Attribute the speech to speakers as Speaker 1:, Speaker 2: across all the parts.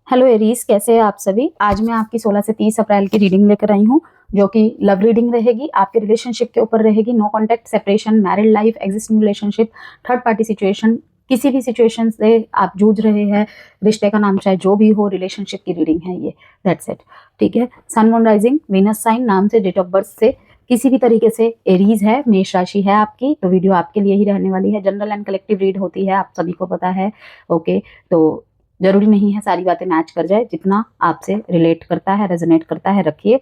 Speaker 1: Hello Aries, कैसे हैं आप सभी। आज मैं आपकी 16 से 30 अप्रैल की रीडिंग लेकर आई हूँ, जो कि लव रीडिंग रहेगी। आपके रिलेशनशिप के ऊपर रहेगी। No contact, separation, married life, existing relationship, third party situation, किसी भी सिचुएशन से आप जूझ रहे हैं, रिश्ते का नाम चाहे जो भी हो, रिलेशनशिप की रीडिंग है ये। That's it. ठीक है। सन, मून, राइजिंग, वीनस साइन, नाम से, डेट ऑफ बर्थ से किसी भी तरीके से एरीज है, मेष राशि है आपकी, तो वीडियो आपके लिए ही रहने वाली है। जनरल एंड कलेक्टिव रीड होती है, आप सभी को पता है। ओके, तो जरूरी नहीं है सारी बातें मैच कर जाए। जितना आपसे रिलेट करता है, रेजोनेट करता है, रखिए।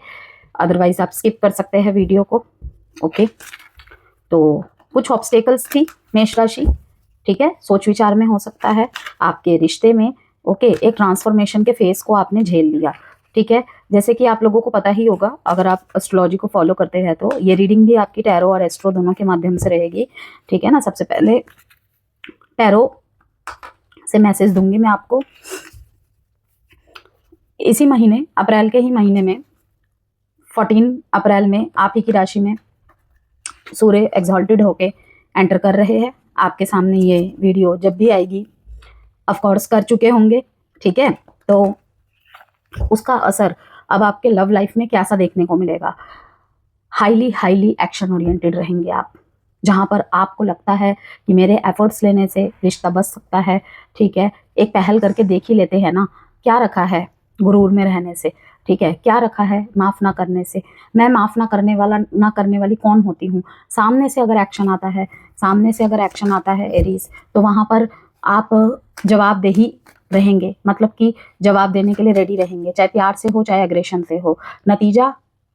Speaker 1: अदरवाइज आप स्किप कर सकते हैं वीडियो को। ओके, तो कुछ ऑब्स्टेकल्स थी मेष राशि। ठीक है, सोच विचार में हो सकता है आपके रिश्ते में। ओके, एक ट्रांसफॉर्मेशन के फेस को आपने झेल लिया। ठीक है, जैसे कि आप लोगों को पता ही होगा, अगर आप एस्ट्रोलॉजी को फॉलो करते हैं, तो ये रीडिंग भी आपकी टैरो और एस्ट्रो दोनों के माध्यम से रहेगी। ठीक है ना। सबसे पहले टैरो से मैसेज दूंगी मैं आपको। इसी महीने, अप्रैल के ही महीने में 14 अप्रैल में आप ही की राशि में सूर्य एग्जॉल्टेड होके एंटर कर रहे हैं। आपके सामने ये वीडियो जब भी आएगी, ऑफ कोर्स कर चुके होंगे। ठीक है, तो उसका असर अब आपके लव लाइफ में कैसा देखने को मिलेगा। हाईली हाईली एक्शन ओरिएंटेड रहेंगे आप। जहां पर आपको लगता है कि मेरे एफर्ट्स लेने से रिश्ता बच सकता है। ठीक है, एक पहल करके देख ही लेते हैं ना, क्या रखा है गुरूर में रहने से। ठीक है, क्या रखा है माफ ना करने से। मैं माफ ना करने वाला, ना करने वाली कौन होती हूँ। सामने से अगर एक्शन आता है, सामने से अगर एक्शन आता है एरीज, तो वहां पर आप जवाबदेही रहेंगे। मतलब कि जवाब देने के लिए रेडी रहेंगे, चाहे प्यार से हो, चाहे अग्रेशन से हो। नतीजा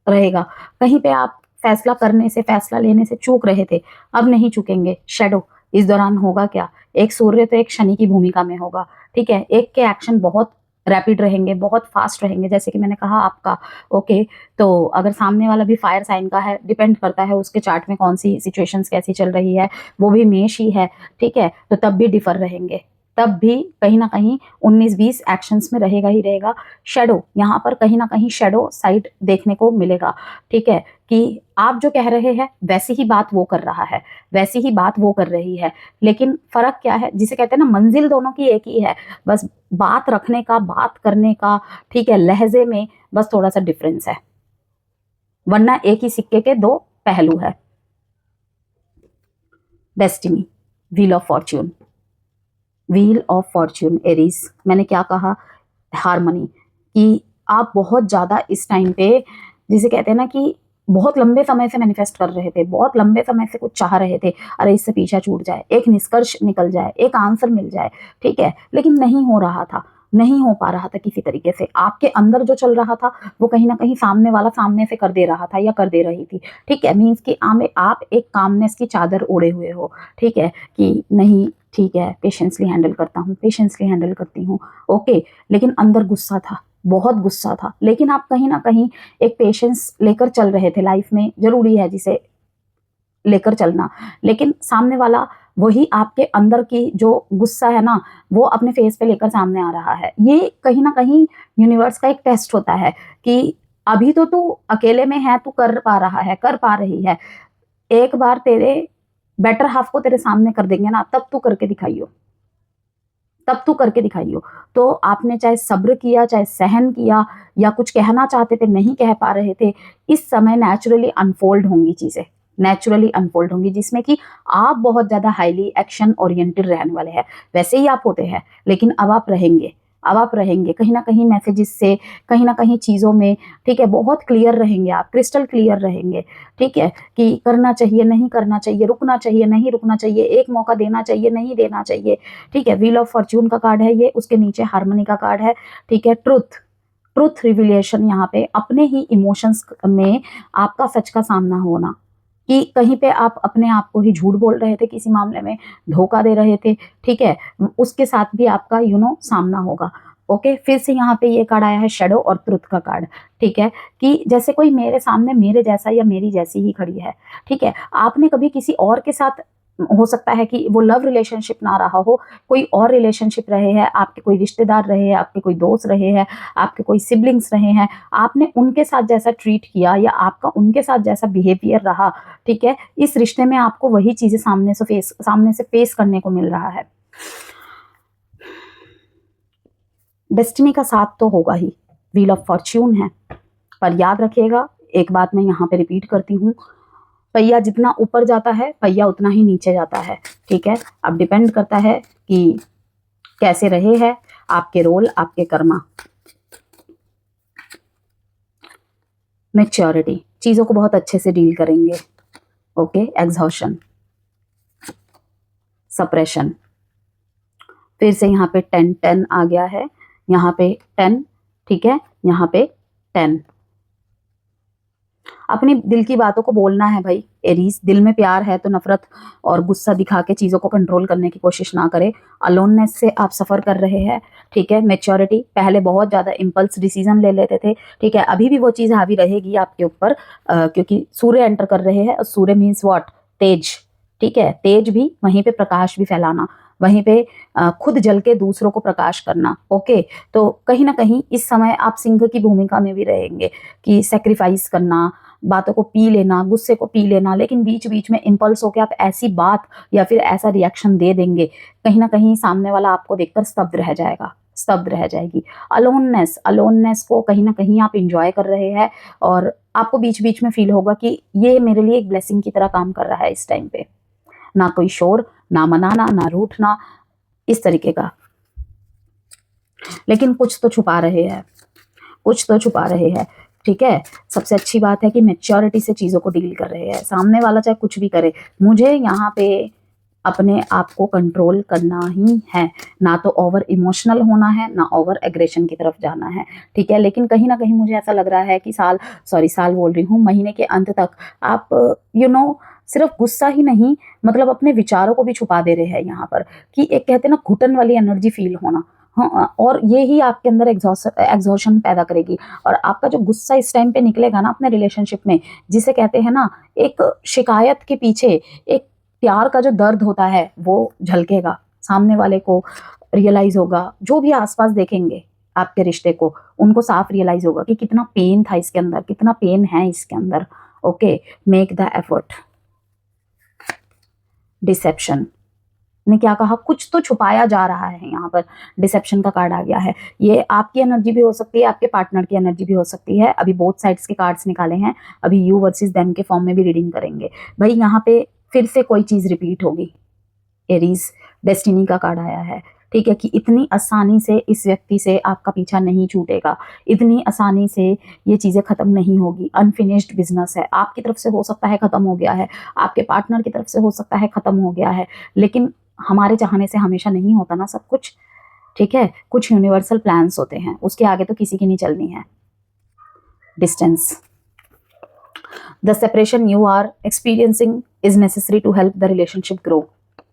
Speaker 1: रहेगा। कहीं पे आप फैसला करने से, फैसला लेने से चूक रहे थे, अब नहीं चूकेंगे। शेडो इस दौरान होगा क्या, एक सूर्य तो एक शनि की भूमिका में होगा। ठीक है, एक के एक्शन बहुत रैपिड रहेंगे, बहुत फास्ट रहेंगे, जैसे कि मैंने कहा आपका। ओके, तो अगर सामने वाला भी फायर साइन का है, डिपेंड करता है उसके चार्ट में कौन सी सिचुएशंस कैसी चल रही है, वो भी मेष ही है। ठीक है, तो तब भी डिफर रहेंगे, तब भी कहीं ना कहीं 19-20 एक्शंस में रहेगा ही रहेगा। शेडो, यहाँ पर कहीं ना कहीं शेडो साइड देखने को मिलेगा। ठीक है, कि आप जो कह रहे हैं वैसी ही बात वो कर रहा है, वैसी ही बात वो कर रही है। लेकिन फर्क क्या है, जिसे कहते हैं ना, मंजिल दोनों की एक ही है, बस बात रखने का, बात करने का, ठीक है, लहजे में बस थोड़ा सा डिफरेंस है, वरना एक ही सिक्के के दो पहलू है। Destiny, wheel of Fortune, wheel of Fortune Aries, मैंने क्या कहा, हारमनी, कि आप बहुत ज्यादा इस टाइम पे, जिसे कहते हैं ना, कि बहुत लंबे समय से मैनिफेस्ट कर रहे थे, बहुत लंबे समय से कुछ चाह रहे थे, अरे इससे पीछा छूट जाए, एक निष्कर्ष निकल जाए, एक आंसर मिल जाए। ठीक है, लेकिन नहीं हो रहा था, नहीं हो पा रहा था किसी तरीके से। आपके अंदर जो चल रहा था वो कहीं ना कहीं सामने वाला सामने से कर दे रहा था या कर दे रही थी। ठीक है, मीन्स कि आप एक कामनेस की चादर ओढ़े हुए हो। ठीक है, कि नहीं ठीक है, पेशेंसली हैंडल करता हूँ, पेशेंसली हैंडल करती हूँ। ओके, लेकिन अंदर गुस्सा था, बहुत गुस्सा था। लेकिन आप कहीं ना कहीं एक पेशेंस लेकर चल रहे थे। लाइफ में जरूरी है जिसे लेकर चलना, लेकिन सामने वाला वही आपके अंदर की जो गुस्सा है ना, वो अपने फेस पे लेकर सामने आ रहा है। ये कहीं ना कहीं यूनिवर्स का एक टेस्ट होता है कि अभी तो तू अकेले में है, तू कर पा रहा है, कर पा रही है, एक बार तेरे बेटर हाफ को तेरे सामने कर देंगे ना, तब तू करके दिखाइयो, तब तू करके दिखाइयो। तो आपने चाहे सब्र किया, चाहे सहन किया, या कुछ कहना चाहते थे नहीं कह पा रहे थे, इस समय नेचुरली अनफोल्ड होंगी चीजें, नेचुरली अनफोल्ड होंगी, जिसमें कि आप बहुत ज्यादा हाईली एक्शन ओरिएंटेड रहने वाले हैं। वैसे ही आप होते हैं, लेकिन अब आप रहेंगे, अब आप रहेंगे कहीं ना कहीं मैसेजेस से, कहीं ना कहीं चीजों में। ठीक है, बहुत क्लियर रहेंगे आप, क्रिस्टल क्लियर रहेंगे। ठीक है, कि करना चाहिए, नहीं करना चाहिए, रुकना चाहिए, नहीं रुकना चाहिए, एक मौका देना चाहिए, नहीं देना चाहिए। ठीक है, व्हील ऑफ फॉर्च्यून का कार्ड है ये, उसके नीचे हार्मनी का कार्ड है। ठीक है, ट्रुथ, ट्रुथ रिविलेशन, यहाँ पे अपने ही इमोशंस में आपका सच का सामना होना, कि कहीं पे आप अपने आप को ही झूठ बोल रहे थे, किसी मामले में धोखा दे रहे थे। ठीक है, उसके साथ भी आपका सामना होगा। ओके, फिर से यहाँ पे ये कार्ड आया है, शेडो और ट्रुथ का कार्ड। ठीक है, कि जैसे कोई मेरे सामने मेरे जैसा या मेरी जैसी ही खड़ी है। ठीक है, आपने कभी किसी और के साथ, हो सकता है कि वो लव रिलेशनशिप ना रहा हो, कोई और रिलेशनशिप रहे हैं, आपके कोई रिश्तेदार रहे हैं, आपके कोई दोस्त रहे हैं, आपके कोई सिबलिंग्स रहे हैं, आपने उनके साथ जैसा ट्रीट किया या आपका उनके साथ जैसा बिहेवियर रहा। ठीक है, इस रिश्ते में आपको वही चीजें सामने से फेस करने को मिल रहा है। डेस्टिनी का साथ तो होगा ही, व्हील ऑफ फॉर्च्यून है। पर याद रखिएगा, एक बात मैं यहाँ पे रिपीट करती हूँ, पहिया जितना ऊपर जाता है पहिया उतना ही नीचे जाता है, ठीक है। अब डिपेंड करता है कि कैसे रहे हैं आपके रोल, आपके कर्मा। मैच्योरिटी, चीजों को बहुत अच्छे से डील करेंगे, ओके। एग्जॉशन, सप्रेशन, फिर से यहाँ पे 10 आ गया है, यहाँ पे 10, ठीक है, यहाँ पे 10। अपनी दिल की बातों को बोलना है भाई एरीज। दिल में प्यार है तो नफरत और गुस्सा दिखा के चीजों को कंट्रोल करने की कोशिश ना करें। अलोननेस से आप सफर कर रहे हैं, ठीक है। मैच्योरिटी, पहले बहुत ज्यादा इम्पल्स डिसीजन ले लेते थे, ठीक है, अभी भी वो चीज हावी रहेगी आपके ऊपर, क्योंकि सूर्य एंटर कर रहे हैं और सूर्य मीन्स व्हाट, तेज, ठीक है। तेज भी, वहीं पे प्रकाश भी फैलाना, वहीं पे खुद जल के दूसरों को प्रकाश करना, ओके। तो कहीं ना कहीं इस समय आप सिंह की भूमिका में भी रहेंगे कि सेक्रीफाइस करना, बातों को पी लेना, गुस्से को पी लेना, लेकिन बीच बीच में इम्पल्स होकर आप ऐसी बात या फिर ऐसा रिएक्शन दे देंगे, कहीं ना कहीं सामने वाला आपको देखकर स्तब्ध रह जाएगा, स्तब्ध रह जाएगी। अलोननेस, अलोननेस को कहीं ना कहीं आप इंजॉय कर रहे हैं और आपको बीच बीच में फील होगा कि ये मेरे लिए एक ब्लेसिंग की तरह काम कर रहा है इस टाइम पे। ना कोई शोर, ना मनाना, ना रूठना, इस तरीके का। लेकिन कुछ तो छुपा रहे हैं, कुछ तो छुपा रहे हैं, ठीक है। सबसे अच्छी बात है कि मैच्योरिटी से चीजों को डील कर रहे हैं। सामने वाला चाहे कुछ भी करे, मुझे यहाँ पे अपने आप को कंट्रोल करना ही है, ना तो ओवर इमोशनल होना है, ना ओवर एग्रेशन की तरफ जाना है, ठीक है। लेकिन कहीं ना कहीं मुझे ऐसा लग रहा है कि साल बोल रही हूँ, महीने के अंत तक आप सिर्फ गुस्सा ही नहीं, मतलब अपने विचारों को भी छुपा दे रहे हैं यहाँ पर, कि एक कहते हैं ना घुटन वाली एनर्जी फील होना, हाँ, और ये ही आपके अंदर एग्जॉशन पैदा करेगी। और आपका जो गुस्सा इस टाइम पे निकलेगा ना अपने रिलेशनशिप में, जिसे कहते हैं ना एक शिकायत के पीछे एक प्यार का जो दर्द होता है वो झलकेगा, सामने वाले को रियलाइज होगा, जो भी आसपास देखेंगे आपके रिश्ते को, उनको साफ रियलाइज होगा कि कितना पेन था इसके अंदर, कितना पेन है इसके अंदर, okay. Make the effort. Deception ने क्या कहा, कुछ तो छुपाया जा रहा है यहाँ पर, डिसेप्शन का कार्ड आ गया है। ये आपकी एनर्जी भी हो सकती है, आपके पार्टनर की एनर्जी भी हो सकती है। अभी बोथ साइड्स के कार्ड्स निकाले हैं, अभी यू वर्सेस देम के फॉर्म में भी रीडिंग करेंगे भाई। यहाँ पे फिर से कोई चीज रिपीट होगी, एरीज डेस्टिनी का कार्ड आया है, ठीक है, कि इतनी आसानी से इस व्यक्ति से आपका पीछा नहीं छूटेगा, इतनी आसानी से ये चीजें खत्म नहीं होगी। अनफिनिश्ड बिजनेस है, आपकी तरफ से हो सकता है खत्म हो गया है, आपके पार्टनर की तरफ से हो सकता है खत्म हो गया है, लेकिन हमारे चाहने से हमेशा नहीं होता ना सब कुछ, ठीक है। कुछ यूनिवर्सल प्लान्स होते हैं, उसके आगे तो किसी की नहीं चलनी है। Distance, the separation you are experiencing is necessary to help the relationship grow.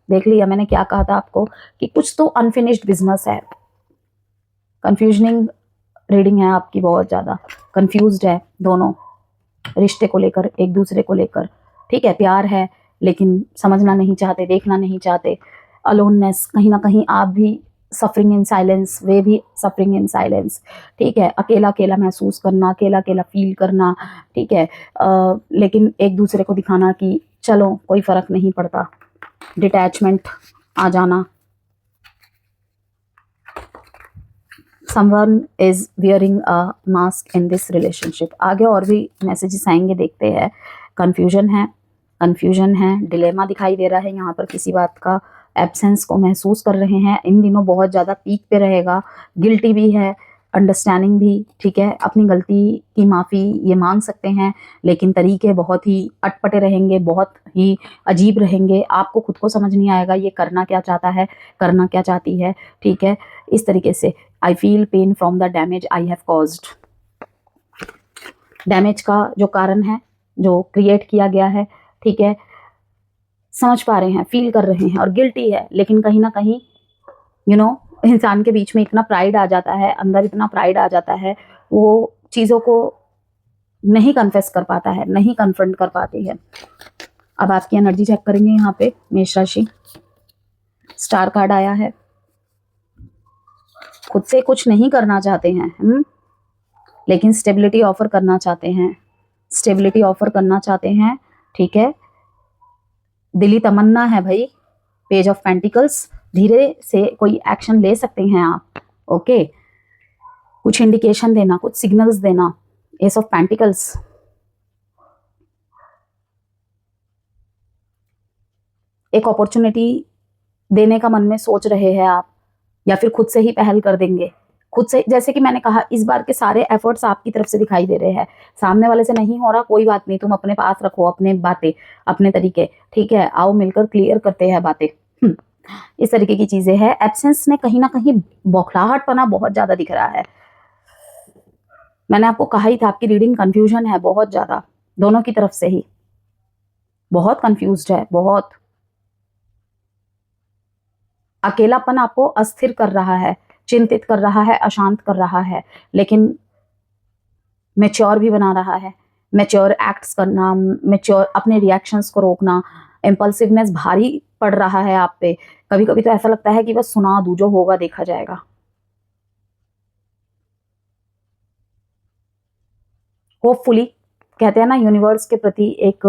Speaker 1: देख लिया मैंने क्या कहा था आपको, कि कुछ तो अनफिनिश्ड बिजनेस है। कंफ्यूजनिंग रीडिंग है आपकी, बहुत ज्यादा कंफ्यूज्ड है दोनों रिश्ते को लेकर, एक दूसरे को लेकर, ठीक है। प्यार है लेकिन समझना नहीं चाहते, देखना नहीं चाहते। अलोननेस, कहीं ना कहीं आप भी सफरिंग इन साइलेंस, वे भी सफरिंग इन साइलेंस, ठीक है। अकेला अकेला महसूस करना, अकेला अकेला फील करना, ठीक है। लेकिन एक दूसरे को दिखाना कि चलो कोई फर्क नहीं पड़ता। डिटैचमेंट आ जाना, someone is wearing a mask in this relationship। आगे और भी मैसेजेस आएंगे, देखते हैं। कंफ्यूजन है, कंफ्यूजन है, डिलेमा दिखाई दे रहा है यहाँ पर, किसी बात का एब्सेंस को महसूस कर रहे हैं। इन दिनों बहुत ज़्यादा पीक पे रहेगा, गिल्टी भी है, अंडरस्टैंडिंग भी, ठीक है। अपनी गलती की माफ़ी ये मांग सकते हैं, लेकिन तरीके बहुत ही अटपटे रहेंगे, बहुत ही अजीब रहेंगे। आपको खुद को समझ नहीं आएगा ये करना क्या चाहता है, करना क्या चाहती है, ठीक है। इस तरीके से I feel pain from the damage I have caused. Damage का जो कारण है, जो क्रिएट किया गया है, ठीक है, समझ पा रहे हैं, फील कर रहे हैं, और गिल्टी है। लेकिन कहीं ना कहीं इंसान के बीच में इतना प्राइड आ जाता है, अंदर इतना प्राइड आ जाता है, वो चीज़ों को नहीं कन्फेस कर पाता है, नहीं कन्फ्रंट कर पाती है। अब आपकी एनर्जी चेक करेंगे यहाँ पे, मेष राशि। स्टार कार्ड आया है, खुद से कुछ नहीं करना चाहते हैं, लेकिन स्टेबिलिटी ऑफर करना चाहते हैं, स्टेबिलिटी ऑफर करना चाहते हैं, ठीक है। दिली तमन्ना है भाई, पेज ऑफ पेंटिकल्स। धीरे से कोई एक्शन ले सकते हैं आप, ओके। कुछ इंडिकेशन देना, कुछ सिग्नल्स देना। एस ऑफ पेंटिकल्स, एक अपॉर्चुनिटी देने का मन में सोच रहे हैं आप, या फिर खुद से ही पहल कर देंगे। खुद से, जैसे कि मैंने कहा, इस बार के सारे एफर्ट्स आपकी तरफ से दिखाई दे रहे हैं। सामने वाले से नहीं हो रहा, कोई बात नहीं, तुम अपने पास रखो अपने बातें, अपने तरीके, ठीक है, आओ मिलकर क्लियर करते हैं बातें। इस तरीके की चीजें हैं। एब्सेंस में कहीं ना कहीं बौखलाहटपना बहुत ज्यादा दिख रहा है। मैंने आपको कहा ही था, आपकी रीडिंग कंफ्यूजन है बहुत ज्यादा, दोनों की तरफ से ही बहुत कंफ्यूज्ड है, बहुत अकेलापन आपको अस्थिर कर रहा है, चिंतित कर रहा है, अशांत कर रहा है, लेकिन मैच्योर भी बना रहा है। मैच्योर एक्ट्स करना, मैच्योर अपने रिएक्शंस को रोकना, इम्पल्सिवनेस भारी पड़ रहा है आप पे। कभी कभी तो ऐसा लगता है कि बस सुना दूं, जो होगा देखा जाएगा। होपफुली, कहते हैं ना, यूनिवर्स के प्रति एक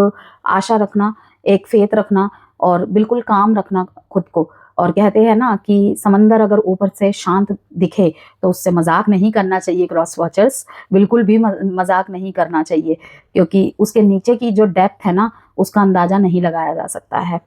Speaker 1: आशा रखना, एक फेथ रखना, और बिल्कुल काम रखना खुद को। और कहते हैं ना कि समंदर अगर ऊपर से शांत दिखे तो उससे मजाक नहीं करना चाहिए। क्रॉस वॉचर्स, बिल्कुल भी मजाक नहीं करना चाहिए, क्योंकि उसके नीचे की जो डेप्थ है ना, उसका अंदाजा नहीं लगाया जा सकता है।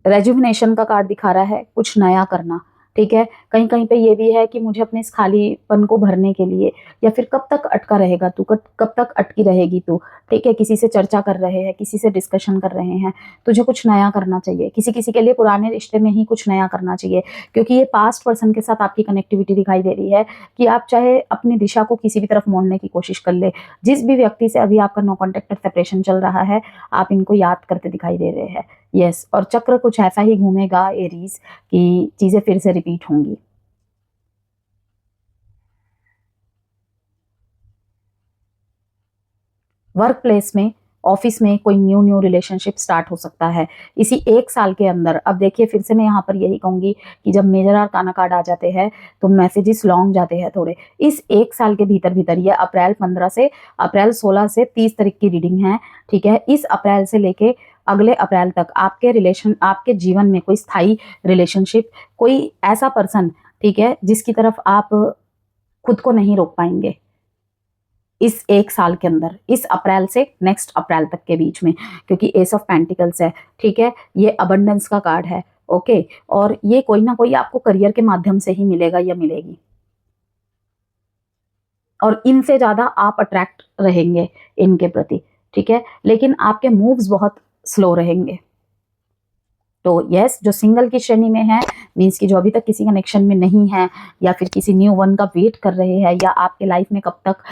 Speaker 1: रेजुविनेशन का कार्ड दिखा रहा है, कुछ नया करना, ठीक है। कहीं कहीं पे ये भी है कि मुझे अपने इस खालीपन को भरने के लिए, या फिर कब तक अटका रहेगा तू, कब तक अटकी रहेगी तू, ठीक है। किसी से चर्चा कर रहे हैं, किसी से डिस्कशन कर रहे हैं, तुझे कुछ नया करना चाहिए। किसी किसी के लिए पुराने रिश्ते में ही कुछ नया करना चाहिए, क्योंकि ये पास्ट पर्सन के साथ आपकी कनेक्टिविटी दिखाई दे रही है कि आप चाहे अपनी दिशा को किसी भी तरफ मोड़ने की कोशिश कर ले। जिस भी व्यक्ति से अभी आपका नो कॉन्टेक्ट सेपरेशन चल रहा है, आप इनको याद करते दिखाई दे रहे हैं। यस, और चक्र कुछ ऐसा ही घूमेगा एरीज कि चीजें फिर से रिपीट होंगी। वर्क प्लेस में, ऑफिस में कोई न्यू रिलेशनशिप स्टार्ट हो सकता है इसी 1 साल के अंदर। अब देखिए, फिर से मैं यहाँ पर यही कहूंगी कि जब मेजर आर्काना कार्ड आ जाते हैं तो मैसेजेस लॉन्ग जाते हैं थोड़े। इस 1 साल के भीतर भीतर, ये अप्रैल 16 से 30 तारीख की रीडिंग है, ठीक है। इस अप्रैल से लेके अगले अप्रैल तक आपके जीवन में कोई स्थायी रिलेशनशिप, कोई ऐसा पर्सन, ठीक है, जिसकी तरफ आप खुद को नहीं रोक पाएंगे इस 1 साल के अंदर, इस अप्रैल से नेक्स्ट अप्रैल तक के बीच में, क्योंकि एस ऑफ पेंटिकल्स है, ठीक है। ये अबंडेंस का कार्ड है, ओके। और ये कोई ना कोई आपको करियर के माध्यम से ही मिलेगा या मिलेगी, और इनसे ज्यादा आप अट्रैक्ट रहेंगे इनके प्रति, ठीक है। लेकिन आपके मूव्स बहुत स्लो रहेंगे। तो यस, जो सिंगल की श्रेणी में है, मीन्स कि जो अभी तक किसी कनेक्शन में नहीं है, या फिर किसी न्यू वन का वेट कर रहे हैं, या आपके लाइफ में कब तक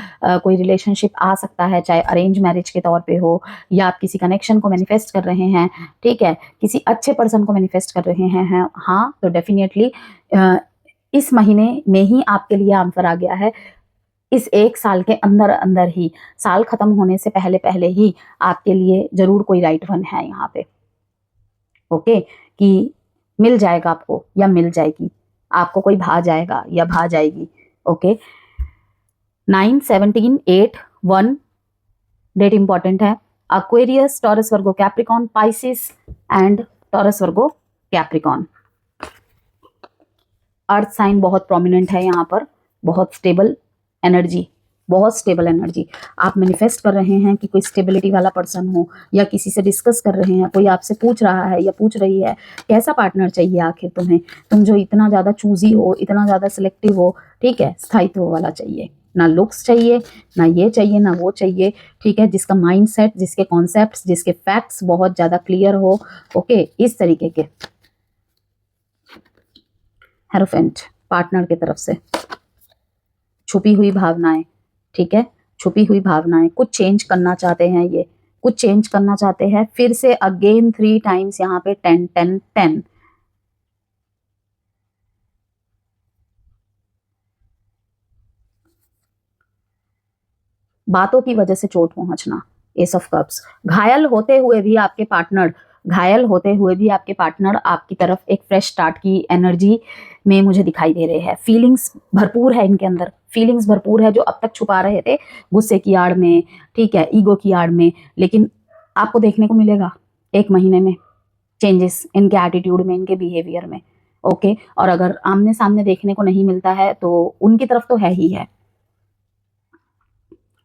Speaker 1: कोई रिलेशनशिप आ सकता है, चाहे अरेंज मैरिज के तौर पे हो, या आप किसी कनेक्शन को मैनिफेस्ट कर रहे हैं, ठीक है, किसी अच्छे पर्सन को मैनिफेस्ट कर रहे हैं, हाँ, तो डेफिनेटली इस महीने में ही आपके लिए आंसर आ गया है। इस 1 साल के अंदर अंदर ही, साल खत्म होने से पहले पहले ही आपके लिए जरूर कोई राइट वन है यहाँ पे, ओके। कि मिल जाएगा आपको या मिल जाएगी, आपको कोई भा जाएगा या भा जाएगी, ओके। 9, 17, 8, 1 डेट इंपॉर्टेंट है। Aquarius, Taurus, Virgo, Capricorn, Pisces and Taurus, Virgo, Capricorn. Earth sign बहुत प्रोमिनेंट है यहाँ पर, बहुत स्टेबल एनर्जी, बहुत स्टेबल एनर्जी। आप मैनिफेस्ट कर रहे हैं कि कोई स्टेबिलिटी वाला पर्सन हो, या किसी से डिस्कस कर रहे हैं, कोई आपसे पूछ रहा है या पूछ रही है कैसा पार्टनर चाहिए आखिर तुम्हें, तुम जो इतना ज़्यादा चूजी हो, इतना ज़्यादा सिलेक्टिव हो, ठीक है, स्थायित्व वाला चाहिए। ना लुक्स चाहिए, ना ये चाहिए, ना वो चाहिए, ठीक है, जिसका माइंड सेट, जिसके कॉन्सेप्ट, जिसके फैक्ट्स बहुत ज़्यादा क्लियर हो, ओके, इस तरीके के। हेरोफेंट, पार्टनर की तरफ से छुपी हुई भावनाएं, ठीक है, छुपी हुई भावनाएं, कुछ चेंज करना चाहते हैं, ये कुछ चेंज करना चाहते हैं। फिर से अगेन 3 टाइम्स यहाँ पे 10, 10, 10। बातों की वजह से चोट पहुंचना, एस ऑफ कप्स। घायल होते हुए भी आपके पार्टनर, घायल होते हुए भी आपके पार्टनर आपकी तरफ एक फ्रेश स्टार्ट की एनर्जी में मुझे दिखाई दे रहे हैं। फीलिंग्स भरपूर है इनके अंदर, फीलिंग्स भरपूर है, जो अब तक छुपा रहे थे गुस्से की आड़ में, ठीक है, ईगो की आड़ में, लेकिन आपको देखने को मिलेगा 1 महीने में चेंजेस इनके एटीट्यूड में, इनके बिहेवियर में। ओके, और अगर आमने सामने देखने को नहीं मिलता है तो उनकी तरफ तो है ही है।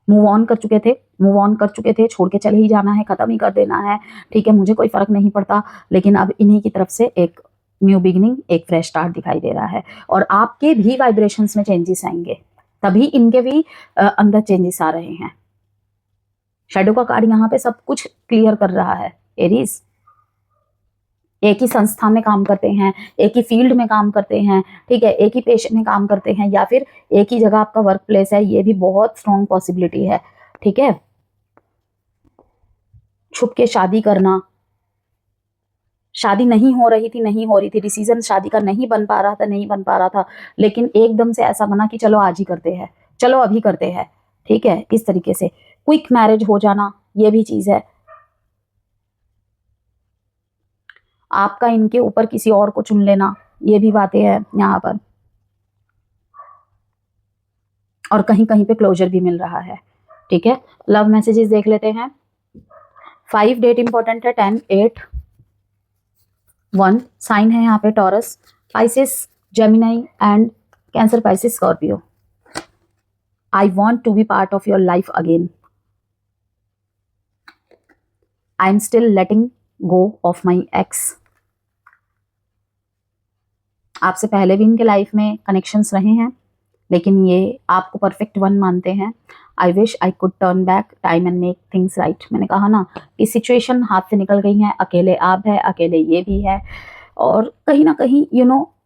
Speaker 1: मूव ऑन कर चुके थे, मूव ऑन कर चुके थे, छोड़ के चले ही जाना है, खत्म ही कर देना है, ठीक है, मुझे कोई फर्क नहीं पड़ता। लेकिन अब इन्हीं की तरफ से एक न्यू बिगिनिंग, एक फ्रेश स्टार्ट दिखाई दे रहा है, और आपके भी वाइब्रेशंस में चेंजेस आएंगे, तभी इनके भी अंदर चेंजेस आ रहे हैं। शैडो का कार्ड यहाँ पे सब कुछ क्लियर कर रहा है। एरीज एक ही संस्था में काम करते हैं, एक ही फील्ड में काम करते हैं, ठीक है, एक ही पेशे में काम करते हैं, या फिर एक ही जगह आपका वर्क प्लेस है, ये भी बहुत स्ट्रॉन्ग पॉसिबिलिटी है, ठीक है। छुप के शादी करना, शादी नहीं हो रही थी, डिसीजन शादी का नहीं बन पा रहा था, लेकिन एकदम से ऐसा बना कि चलो आज ही करते हैं, चलो अभी करते हैं, ठीक है। इस तरीके से क्विक मैरिज हो जाना, ये भी चीज है। आपका इनके ऊपर किसी और को चुन लेना, ये भी बातें हैं यहाँ पर, और कहीं कहीं पे क्लोजर भी मिल रहा है, ठीक है। लव मैसेजेस देख लेते हैं। 5 डेट इंपॉर्टेंट है, 10, 8, 1 साइन है यहाँ पे Taurus, Pisces, Gemini and Cancer, Pisces, Scorpio. I want to be part of your life again, I am still letting go of my ex. आपसे पहले भी इनके लाइफ में कनेक्शंस रहे हैं, लेकिन ये आपको परफेक्ट वन मानते हैं। I wish I could turn back time and make things right. मैंने कहा ना कि सिचुएशन हाथ से निकल गई है, अकेले आप है, अकेले ये भी है, और कहीं ना कहीं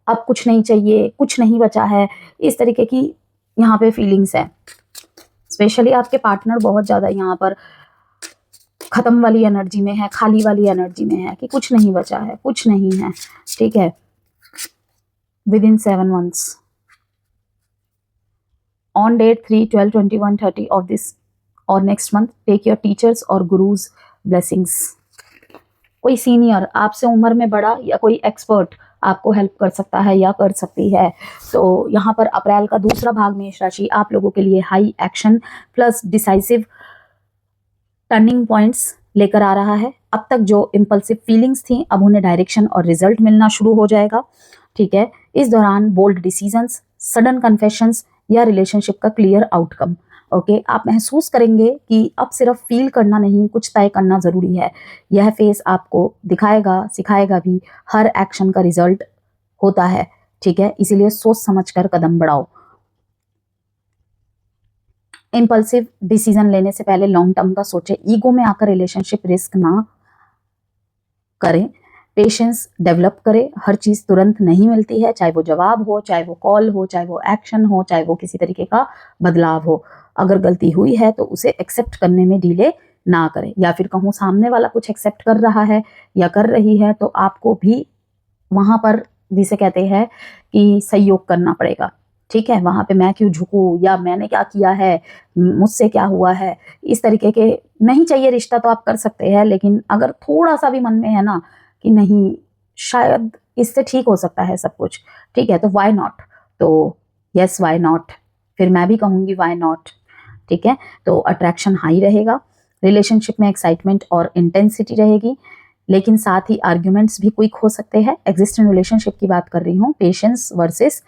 Speaker 1: अब कुछ नहीं चाहिए, कुछ नहीं बचा है, इस तरीके की यहाँ पे फीलिंग्स है। स्पेशली आपके पार्टनर बहुत ज़्यादा यहाँ पर खत्म वाली एनर्जी में है, खाली वाली एनर्जी में है, कि कुछ नहीं बचा है, कुछ नहीं है, ठीक है। within 7 months, on date 3, 12, 21, 30 of this or next month, take your teachers or gurus blessings। कोई सीनियर, आपसे उम्र में बड़ा या कोई एक्सपर्ट आपको हेल्प कर सकता है या कर सकती है। तो यहाँ पर अप्रैल का दूसरा भाग मेष राशि आप लोगों के लिए high action plus decisive turning points लेकर आ रहा है। अब तक जो इम्पल्सिव फीलिंग्स थी, अब उन्हें डायरेक्शन और रिजल्ट मिलना शुरू हो जाएगा, ठीक है। इस दौरान बोल्ड डिसीजंस, सडन कन्फेशंस या रिलेशनशिप का क्लियर आउटकम, ओके। आप महसूस करेंगे कि अब सिर्फ फील करना नहीं, कुछ तय करना जरूरी है। यह फेस आपको दिखाएगा, सिखाएगा भी, हर एक्शन का रिजल्ट होता है, ठीक है। इसीलिए सोच समझकर कदम बढ़ाओ। इम्पल्सिव डिसीजन लेने से पहले लॉन्ग टर्म का सोचे, ईगो में आकर रिलेशनशिप रिस्क ना करें, पेशेंस डेवलप करें। हर चीज तुरंत नहीं मिलती है, चाहे वो जवाब हो, चाहे वो कॉल हो, चाहे वो एक्शन हो, चाहे वो किसी तरीके का बदलाव हो। अगर गलती हुई है तो उसे एक्सेप्ट करने में डिले ना करें, या फिर कहूँ सामने वाला कुछ एक्सेप्ट कर रहा है या कर रही है तो आपको भी वहां पर, जिसे कहते हैं कि सहयोग करना पड़ेगा, ठीक है। वहां पे मैं क्यों झुकूं, या मैंने क्या किया है, मुझसे क्या हुआ है, इस तरीके के नहीं चाहिए। रिश्ता तो आप कर सकते हैं, लेकिन अगर थोड़ा सा भी मन में है ना कि नहीं, शायद इससे ठीक हो सकता है सब कुछ, ठीक है, तो वाई नॉट। तो यस, वाई नॉट, फिर मैं भी कहूंगी वाई नॉट, ठीक है। तो अट्रैक्शन हाई रहेगा, रिलेशनशिप में एक्साइटमेंट और इंटेंसिटी रहेगी, लेकिन साथ ही आर्ग्यूमेंट्स भी क्विक हो सकते हैं। एग्जिस्टिंग रिलेशनशिप की बात कर रही हूँ, पेशेंस वर्सेस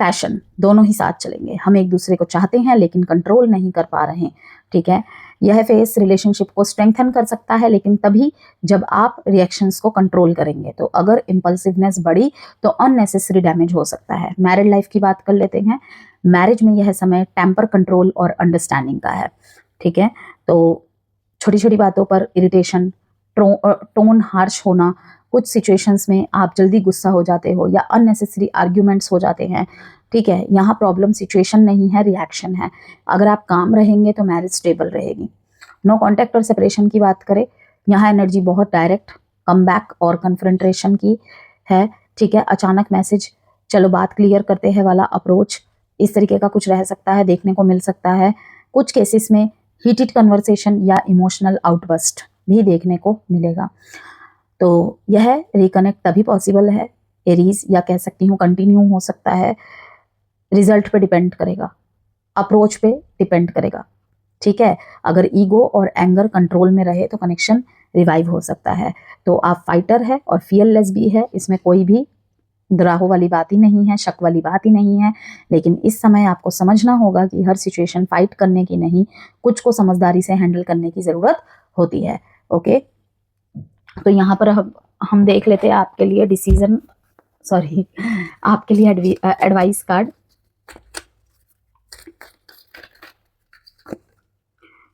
Speaker 1: पैशन दोनों ही साथ चलेंगे। हम एक दूसरे को चाहते हैं लेकिन कंट्रोल नहीं कर पा रहे हैं, ठीक है। यह फेस रिलेशनशिप को स्ट्रेंथन कर सकता है, लेकिन तभी जब आप रिएक्शंस को कंट्रोल करेंगे। तो अगर इम्पल्सिवनेस बढ़ी तो अननेसेसरी डैमेज हो सकता है। मैरिड लाइफ की बात कर लेते हैं। मैरिज में यह समय टेम्पर कंट्रोल और अंडरस्टैंडिंग का है, ठीक है। तो छोटी छोटी बातों पर इरिटेशन, टोन हार्श होना, कुछ सिचुएशंस में आप जल्दी गुस्सा हो जाते हो या अननेसेसरी आर्ग्यूमेंट्स हो जाते हैं, ठीक है। यहाँ प्रॉब्लम सिचुएशन नहीं है, रिएक्शन है। अगर आप काम रहेंगे तो मैरिज स्टेबल रहेगी। नो कॉन्टैक्ट और सेपरेशन की बात करें, यहाँ एनर्जी बहुत डायरेक्ट कमबैक और कन्फ्रंटेशन की है, ठीक है। अचानक मैसेज, चलो बात क्लियर करते हैं वाला अप्रोच, इस तरीके का कुछ रह सकता है, देखने को मिल सकता है। कुछ केसेस में हीटेड कन्वर्सेशन या इमोशनल आउटबर्स्ट भी देखने को मिलेगा। तो यह रिकनेक्ट तभी पॉसिबल है एरीज, या कह सकती हूँ कंटिन्यू हो सकता है। रिजल्ट पे डिपेंड करेगा, अप्रोच पे डिपेंड करेगा, ठीक है। अगर ईगो और एंगर कंट्रोल में रहे तो कनेक्शन रिवाइव हो सकता है। तो आप फाइटर है और फियरलेस भी है, इसमें कोई भी द्राहो वाली बात ही नहीं है, शक वाली बात ही नहीं है। लेकिन इस समय आपको समझना होगा कि हर सिचुएशन फाइट करने की नहीं, कुछ को समझदारी से हैंडल करने की ज़रूरत होती है। ओके, तो यहाँ पर हम देख लेते हैं आपके लिए डिसीजन, सॉरी, आपके लिए advice card.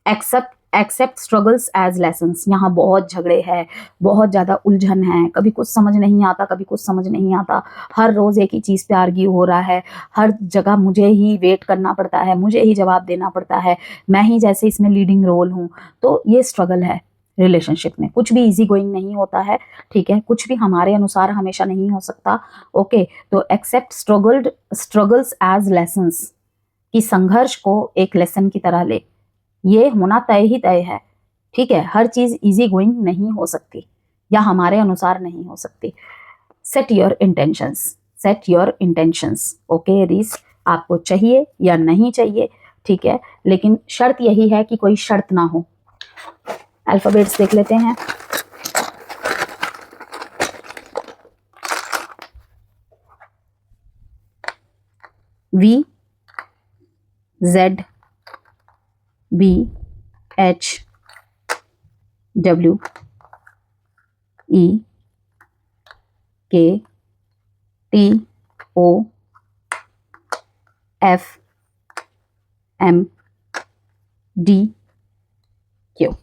Speaker 1: Accept struggles as lessons. यहाँ बहुत झगड़े हैं, बहुत ज़्यादा उलझन है, कभी कुछ समझ नहीं आता, कभी कुछ समझ नहीं आता, हर रोज़ एक ही चीज़ पे आर्ग्यू हो रहा है, हर जगह मुझे ही वेट करना पड़ता है, मुझे ही जवाब देना पड़ता है, मैं ही जैसे इसमें लीडिंग रोल हूँ। तो ये स्ट्रगल है रिलेशनशिप में, कुछ भी इजी गोइंग नहीं होता है, ठीक है, कुछ भी हमारे अनुसार हमेशा नहीं हो सकता। ओके, तो एक्सेप्ट स्ट्रगल्स एज लेसन्स, कि संघर्ष को एक लेसन की तरह ले, ये होना तय ही तय है, ठीक है, हर चीज इजी गोइंग नहीं हो सकती या हमारे अनुसार नहीं हो सकती। Set your intentions, okay Aries, आपको चाहिए या नहीं चाहिए, ठीक है, लेकिन शर्त यही है कि कोई शर्त ना हो। अल्फाबेट्स देख लेते हैं। V, Z, B, H, W, E, K, T, O, F, M, D, Q।